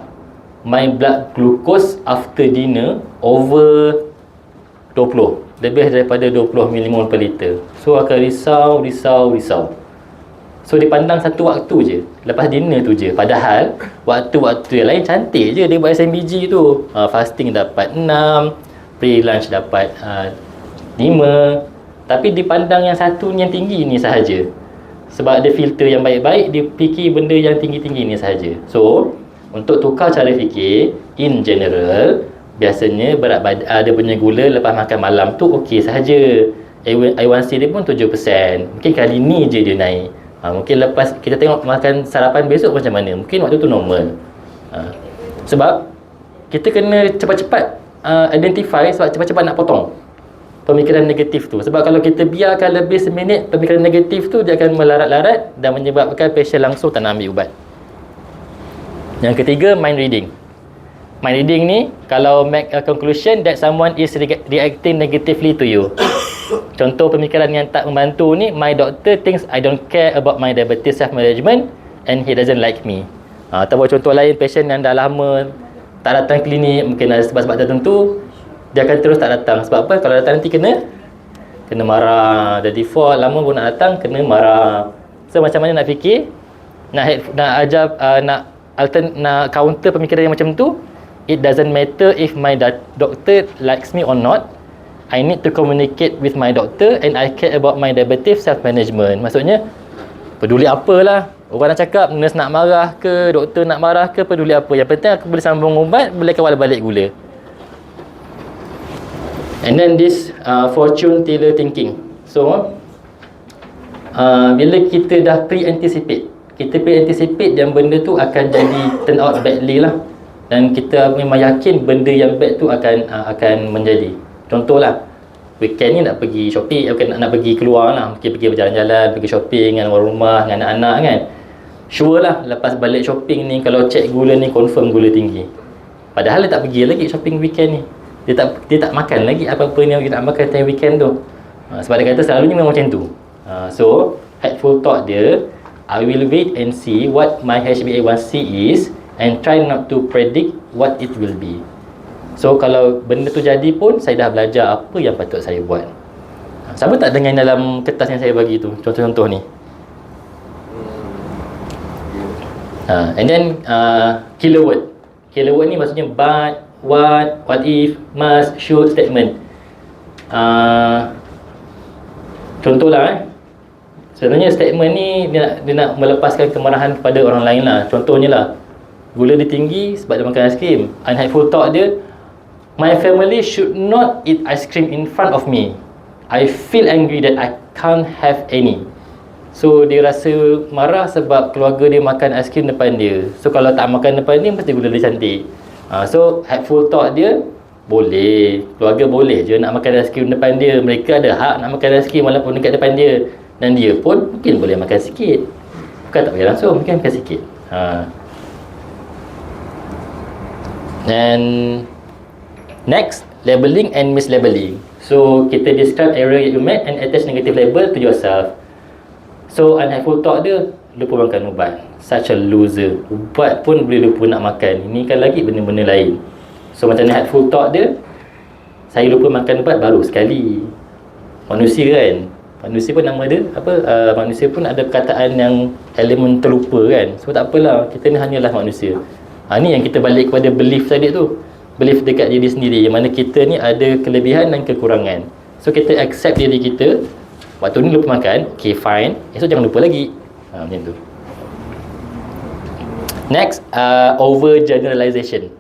my blood glucose after dinner over 20, lebih daripada 20 mmol per liter. So akan risau. So dipandang satu waktu je, lepas dinner tu je. Padahal waktu-waktu yang lain cantik je dia buat SMBG tu. Fasting dapat 6, pre-lunch dapat 5. Tapi dipandang yang satu yang tinggi ni sahaja. Sebab ada filter yang baik-baik, dia fikir benda yang tinggi-tinggi ni sahaja. So untuk tukar cara fikir, in general, biasanya berat badan, dia punya gula lepas makan malam tu okey sahaja. A1C dia pun 7%. Mungkin kali ni je dia naik. Mungkin lepas kita tengok makan sarapan besok macam mana, mungkin waktu tu normal. Sebab kita kena cepat-cepat identify, sebab cepat-cepat nak potong. pemikiran negatif tu. Sebab kalau kita biarkan lebih seminit, pemikiran negatif tu dia akan melarat-larat dan menyebabkan patient langsung tak nak ambil ubat. Yang ketiga, mind reading. Mind reading ni, kalau make a conclusion that someone is reacting negatively to you. Contoh pemikiran yang tak membantu ni, my doctor thinks I don't care about my diabetes self-management and he doesn't like me. Atau contoh lain, patient yang dah lama tak datang klinik, mungkin ada sebab-sebab tertentu, dia akan terus tak datang. Sebab apa? Kalau datang nanti kena marah. Dah default, lama pun nak datang, kena marah. So macam mana nak fikir, nak ajar, nak counter pemikiran yang macam tu. It doesn't matter if my doctor likes me or not. I need to communicate with my doctor and I care about my diabetes self-management. Maksudnya, peduli apalah. Orang nak cakap, nurse nak marah ke, doktor nak marah ke, peduli apa. Yang penting aku boleh sambung ubat, boleh kawal balik gula. And then this fortune teller thinking. So, bila kita dah pre-anticipate, kita pre-anticipate yang benda tu akan jadi turn out badly lah. Dan kita memang yakin benda yang bad tu akan menjadi. Contohlah, weekend ni nak pergi shopping, nak pergi keluar lah, pergi berjalan-jalan, pergi shopping dengan orang rumah, dengan anak-anak kan. Sure lah, lepas balik shopping ni, kalau check gula ni, confirm gula tinggi. Padahal dia tak pergi lagi shopping weekend ni. Dia tak makan lagi apa-apa ni yang kita nak makan time weekend tu. Sebab dia kata selalunya memang macam tu. So, helpful thought dia, I will wait and see what my HbA1c is and try not to predict what it will be. So kalau benda tu jadi pun, saya dah belajar apa yang patut saya buat. Siapa tak dengar dalam kertas yang saya bagi tu, contoh-contoh ni. And then killer word. Killer word ni maksudnya but, what if, must, should, statement. Contohlah sebenarnya statement ni dia nak melepaskan kemarahan kepada orang lain lah. Contohnya lah, gula dia tinggi sebab dia makan aiskrim. Unhelpful thought dia, my family should not eat ice cream in front of me. I feel angry that I can't have any. So dia rasa marah sebab keluarga dia makan aiskrim depan dia. So kalau tak makan depan dia, mesti gula dia cantik. So helpful thought dia, boleh, keluarga boleh je nak makan aiskrim depan dia. Mereka ada hak nak makan aiskrim walaupun dekat depan dia. Dan dia pun mungkin boleh makan sikit. Bukan tak boleh langsung, mungkin makan sikit. And next, labeling and mislabeling. So kita describe error that you made and attach negative label to yourself. So unhelpful thought dia, lupa makan ubat. Such a loser. Ubat pun boleh lupa nak makan. Ini kan lagi benda-benda lain. So macam ni helpful thought dia, saya lupa makan ubat baru sekali. Manusia kan, manusia pun nama dia apa, manusia pun ada perkataan yang elemen terlupa kan. So tak apalah, kita ni hanyalah manusia. Ni yang kita balik kepada belief tadi tu. Belief dekat diri sendiri, yang mana kita ni ada kelebihan dan kekurangan. So kita accept diri kita, waktu ni lupa makan, okay fine, esok jangan lupa lagi. Macam tu. Next, over generalization.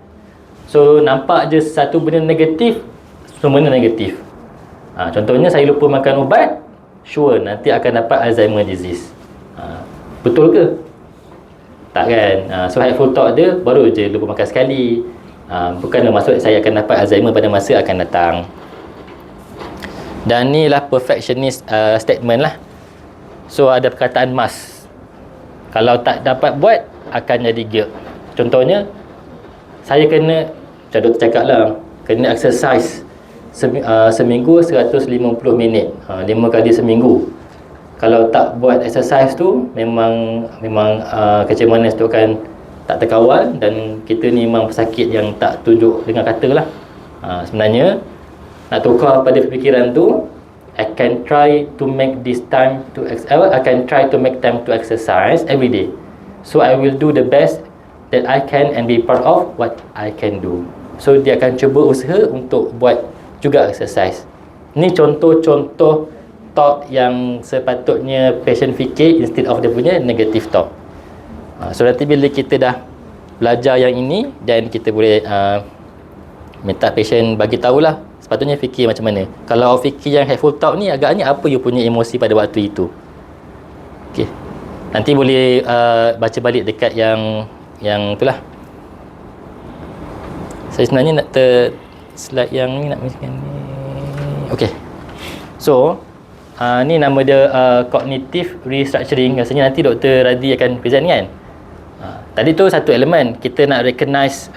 So nampak je satu benda negatif, semuanya negatif. Contohnya saya lupa makan ubat, sure nanti akan dapat Alzheimer disease. Betul ke? Tak kan? So helpful thought dia, baru je lupa makan sekali. Bukanlah maksud saya akan dapat Alzheimer pada masa akan datang. Dan ni lah perfectionist statement lah. So ada perkataan must. Kalau tak dapat buat, akan jadi guilt. Contohnya, saya kena, macam doktor cakap lah, kena exercise seminggu 150 minit, 5 kali seminggu. Kalau tak buat exercise tu, memang kecil manis tu akan tak terkawal, dan kita ni memang pesakit yang tak tunjuk dengan kata lah. Sebenarnya nak tukar pada fikiran tu, I can try to make time to exercise every day. So I will do the best that I can and be proud of what I can do. So dia akan cuba usaha untuk buat juga exercise. Ni contoh-contoh thought yang sepatutnya patient fikir instead of dia punya negative thought. So nanti bila kita dah belajar yang ini, dan kita boleh minta patient bagi tahulah sepatutnya fikir macam mana. Kalau fikir yang helpful thought ni, agaknya apa you punya emosi pada waktu itu. Okay, nanti boleh baca balik dekat yang itulah. Saya sebenarnya nak slide yang ni nak miskan ni. Okay. So, ni nama dia cognitive restructuring. Rasanya nanti Dr. Radhi akan present kan. Tadi tu satu elemen, kita nak recognize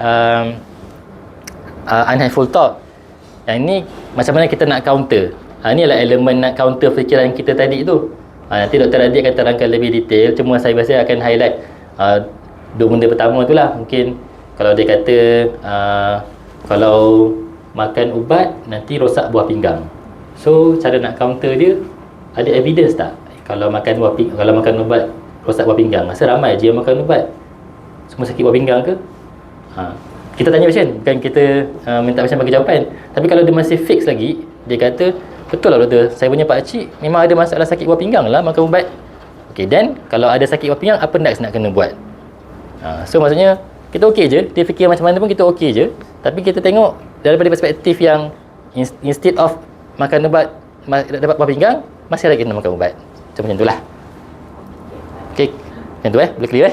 unhelpful thought. Yang ni macam mana kita nak counter. Ni adalah elemen nak counter fikiran kita tadi tu. Nanti Dr. Radhi akan terangkan lebih detail. Cuma saya biasa akan highlight dua benda pertama tu lah. Mungkin kalau dia kata kalau makan ubat nanti rosak buah pinggang. So cara nak counter dia, ada evidence tak? Kalau makan ubat rosak buah pinggang, masa ramai je yang makan ubat semua sakit buah pinggang ke? Kita tanya patient, bukan kita minta patient bagi jawapan. Tapi kalau dia masih fix lagi, dia kata, betul lah doktor, saya punya pakcik memang ada masalah sakit buah pinggang lah makan ubat. Okay, then kalau ada sakit buah pinggang, apa next nak kena buat? So maksudnya kita okey je, dia fikir macam mana pun kita okey je. Tapi kita tengok daripada perspektif yang instead of makan ubat dapat buah pinggang, masih lagi kena makan ubat. Macam tu lah. Okay, macam tu boleh clear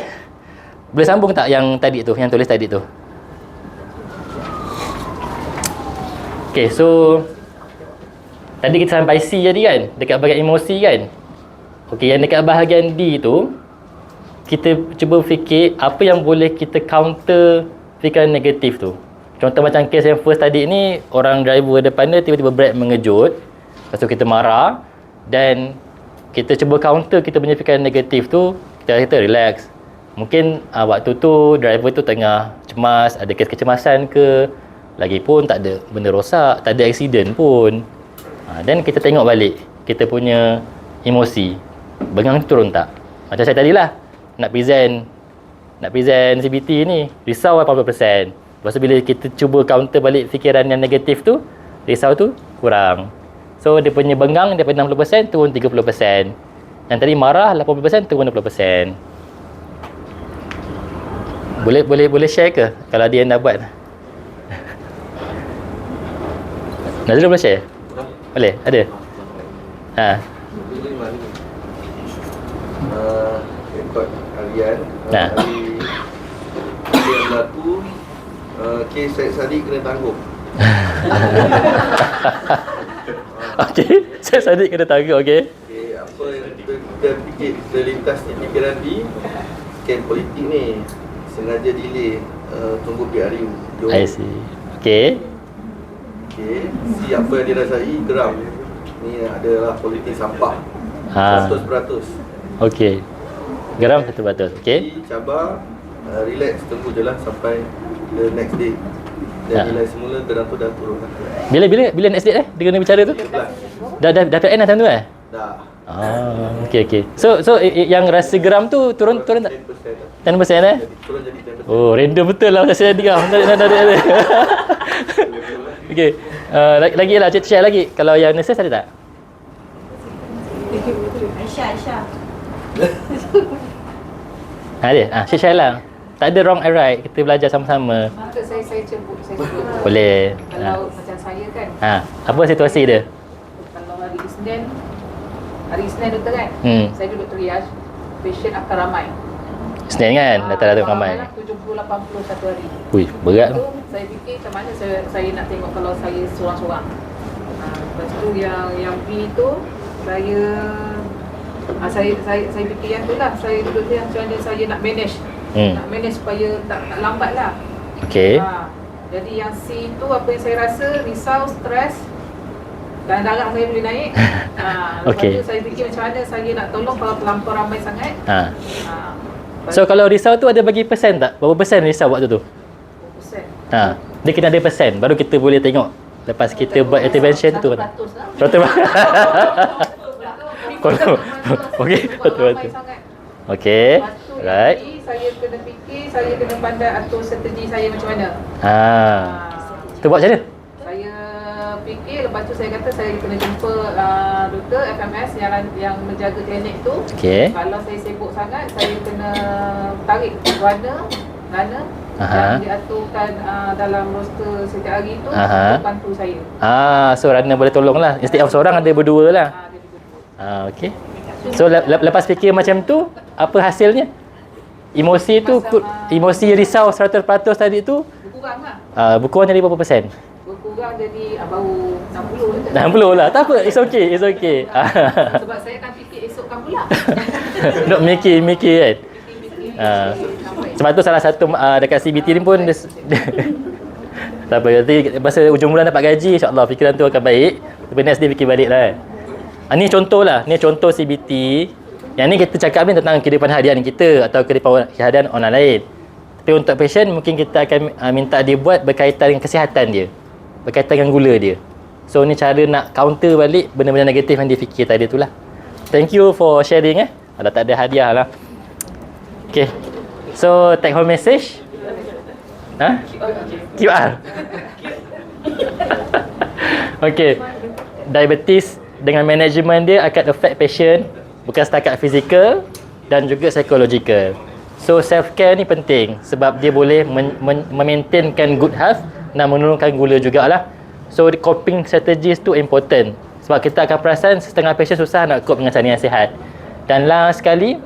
Boleh sambung tak yang tadi tu, yang tulis tadi tu? Okay, so tadi kita sampai C tadi kan, dekat bahagian emosi kan. Okay, yang dekat bahagian D tu, kita cuba fikir apa yang boleh kita counter fikiran negatif tu. Contoh macam kes yang first tadi ni, orang driver depan dia tiba-tiba brake mengejut. Lepas tu kita marah dan kita cuba counter kita punya fikiran negatif tu. Kita kata relax. Mungkin waktu tu driver tu tengah cemas, ada kes kecemasan ke, lagipun tak ada benda rosak, tak ada accident pun. Dan kita tengok balik kita punya emosi, bengang turun tak? Macam saya tadilah nak present CBT ni, risau 80%. Lepas tu bila kita cuba counter balik fikiran yang negatif tu, risau tu kurang. So dia punya bengang daripada 60% turun 30%. Yang tadi marah 80% turun 20%. Boleh share ke kalau dia yang dah buat? Nazrul boleh share? Boleh? Ada? Rekod harian hari yang berlaku, kes Syed Saddiq kena tangguh. Okey, Syed Saddiq kena tangguh, okey. Apa yang kita fikir terlintas di fikiran di sken politik ni, sengaja delay tunggu PRU. I see. Okey. Si apa yang dirasai geram. Ni adalah politik sampah. 100%. Okey. Geram 100%. Okey. Cabar, relax, tunggu je lah sampai the next day. Dan nilai semula geram tu dah turun. Bila next date dia kena bicara tu? 11. Dah end dah time tu Dah. Okey. So yang rasa geram tu turun tak? 10% 10% Turun jadi 10%. Oh, random betul lah saya dia. Okey. Lagi lah, cik share lagi. Kalau yang nurses ada tak? Aisyah. Ada. Share lah. Tak ada wrong and right. Kita belajar sama-sama. Maka saya sebut. Boleh. Kalau macam saya kan, Apa situasi dia? kalau hari Isnin doktor kan, saya duduk triage, patient akan ramai. Senin kan? Datang ramai. 70-80 satu hari. Ui, berat tu. Tu saya fikir macam mana saya nak tengok kalau saya seorang-seorang. Lepas tu yang B tu saya fikir yang tu lah. Saya duduk dia macam mana saya nak manage. Nak manage supaya tak lambat lah. Okey. Jadi yang C tu apa yang saya rasa, risau, stres dan darah saya boleh naik. Lepas tu saya fikir macam mana saya nak tolong kalau terlampau ramai sangat. So kalau risau tu ada bagi persen tak? Berapa persen risau waktu tu? 1%. Dia kena ada persen, baru kita boleh tengok lepas kita buat intervention tu. 100 lah. 100%. Okey, betul. Okey. Right. Saya kena fikir, saya kena pandai atur strategi saya macam mana. Tu buat macam mana? Saya fikir, lepas tu saya kata saya kena jumpa doktor FMS yang menjaga klinik tu. Okey. Kalau saya sibuk sangat, saya kena tarik runner yang diaturkan dalam roster setiap hari tu untuk bantu saya. So runner boleh tolong lah. Instead of seorang ada berdua lah. Okey. So lepas fikir macam tu, apa hasilnya? Emosi tu, emosi risau 100% tadi tu berkurang lah. berkurang jadi berapa persen? Berkurang kurang jadi baru 60 je. 60 lah. Tak apa, it's okay, it's okay. Sebab saya akan fikir esokkan pula. Dok mikir kan. Sebab tu salah satu dekat CBT ni pun dia, tak apa, nanti masa ujung bulan dapat gaji, insyaAllah fikiran tu akan baik. Tapi next day fikir balik lah kan. Ni contoh lah, ni contoh CBT. Yang ni kita cakap ni tentang kehidupan harian kita atau kehidupan harian orang lain. Tapi untuk patient mungkin kita akan minta dia buat berkaitan dengan kesihatan dia, berkaitan dengan gula dia. So ni cara nak counter balik benda-benda negatif yang dia fikir tadi tu lah. Thank you for sharing Kalau tak ada hadiah lah. Okay. So take home message. QR. Okay. Diabetes dengan management dia akan affect patient bukan setakat fizikal dan juga psychological. So self care ni penting sebab dia boleh memaintainkan good health dan menurunkan gula jugalah. So coping strategies tu important sebab kita akan perasan setengah patient susah nak cope dengan cara yang sihat. Dan last sekali,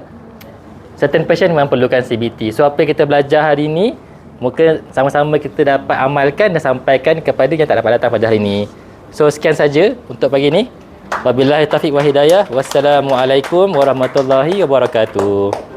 certain patient memang perlukan CBT. So apa yang kita belajar hari ni mungkin sama-sama kita dapat amalkan dan sampaikan kepada yang tak dapat datang pada hari ini. So sekian saja untuk pagi ni. Wabillahi taufiq wa hidayah. Wassalamualaikum warahmatullahi wabarakatuh.